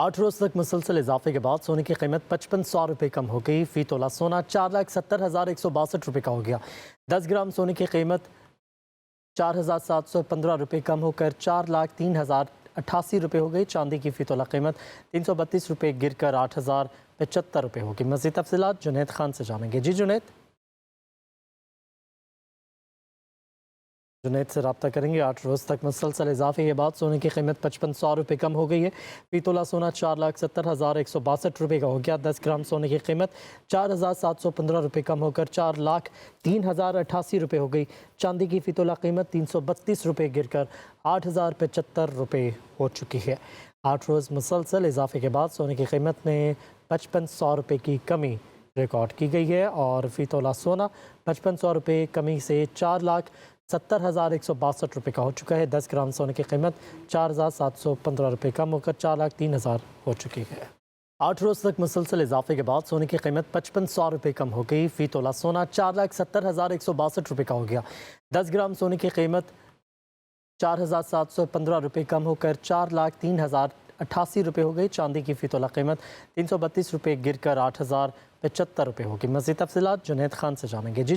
8 रोज तक मुसलसल इजाफे के बाद सोने की कीमत 5500 रुपये कम हो गई। फी तोला सोना 4,70,162 रुपये का हो गया। 10 ग्राम सोने की कीमत 4,715 रुपये कम होकर 4,03,088 रुपये हो गई। चांदी की फी तोला कीमत 332 रुपये गिर कर 8,075 रुपये होगी। मज़ीद तफसीलात जुनैद खान से जानेंगे। जी जुनैद से रब्ता करेंगे। 8 रोज़ तक मुसलसल इजाफे के बाद सोने की कीमत 5500 रुपये कम हो गई है। फी तोला सोना 4,70,162 रुपये का हो गया। 10 ग्राम सोने की कीमत 4,715 रुपये कम होकर 4,03,088 रुपये हो गई। चांदी की फी तोला कीमत 332 रुपये गिर कर 8,075 रुपये हो चुकी है। 8 रोज़ मुसलसल इजाफे के बाद सोने की कीमत में 5500 रुपये की कमी रिकॉर्ड की गई है और फी तोला सोना 5500 रुपये कमी से 4,70,162 रुपये का हो चुका है। 10 ग्राम सोने की कीमत 4,715 रुपये कम होकर 4,03,000 हो चुकी है। 8 रोज़ तक मुसलसल इजाफे के बाद सोने की कीमत 5500 रुपये कम हो गई। फी तोला सोना 4,70,162 रुपये का हो गया। 10 ग्राम सोने की कीमत 4,715 रुपये कम होकर 4,03,088 रुपये हो गई। चांदी की फी तोला कीमत 332 रुपये गिर कर 8,075 रुपये होगी। मज़ीद तफसीलात जुनैद खान से जानेंगे। जी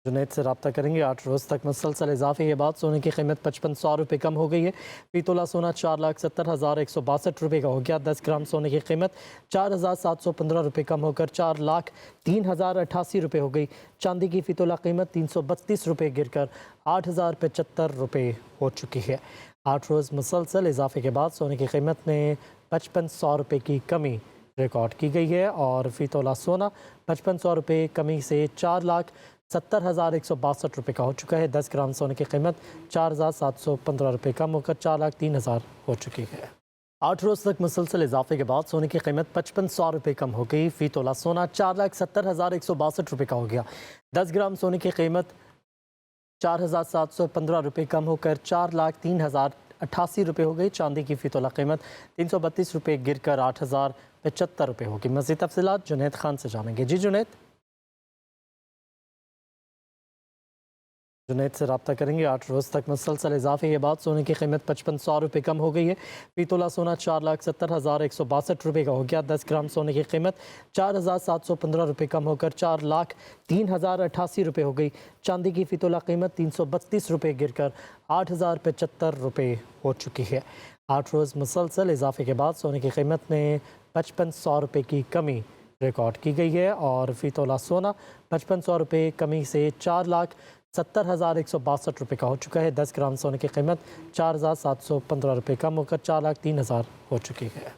जुनैद से रब्ता करेंगे। 8 रोज़ तक मुसलसल इजाफे के बाद सोने की कीमत 5500 रुपये कम हो गई है। फी तोला सोना 4,70,162 रुपये का हो गया। 10 ग्राम सोने की कीमत 4,715 रुपये कम होकर 4,03,088 रुपये हो गई। चांदी की फी तोला कीमत 332 रुपये गिर कर 8,075 रुपये हो चुकी है। 8 रोज़ मुसलसल इजाफे के बाद सोने की कीमत में 5500 रुपये की कमी रिकॉर्ड की गई है और फी तोला सोना 5500 रुपये कमी से 4,70,162 रुपये का हो चुका है। 10 ग्राम सोने की कीमत 4,715 रुपये कम होकर 4,03,000 हो चुकी है। 8 रोज़ तक मुसलसल इजाफे के बाद सोने की कीमत 5500 रुपये कम हो गई। फी तोला सोना 4,70,162 रुपये का हो गया। 10 ग्राम सोने की कीमत 4,715 रुपये कम होकर 4,03,088 रुपये हो गई। चांदी की फी तोला कीमत 332 रुपये गिर कर 8,075 रुपये होगी। मज़ीद तफसीलात जुनैद खान से जानेंगे। जी जुनैद से रब्ता करेंगे। 8 रोज़ तक मुसलसल इजाफे के बाद सोने की कीमत 5500 रुपये कम हो गई है। फी तोला सोना 4,70,162 रुपये का हो गया। 10 ग्राम सोने की कीमत 4,715 रुपये कम होकर 4,03,088 रुपये हो गई। चांदी की फी तोला कीमत 332 रुपये गिर कर 8,075 रुपये हो चुकी है। 8 रोज़ मुसलसल इजाफे के बाद सोने की कीमत में 5500 रुपये की कमी रिकॉर्ड की गई है और फी तोला सोना 5500 रुपये कमी से 4,70,162 रुपये का हो चुका है। 10 ग्राम सोने की कीमत 4,715 रुपये कम होकर 4,03,000 हो चुकी है।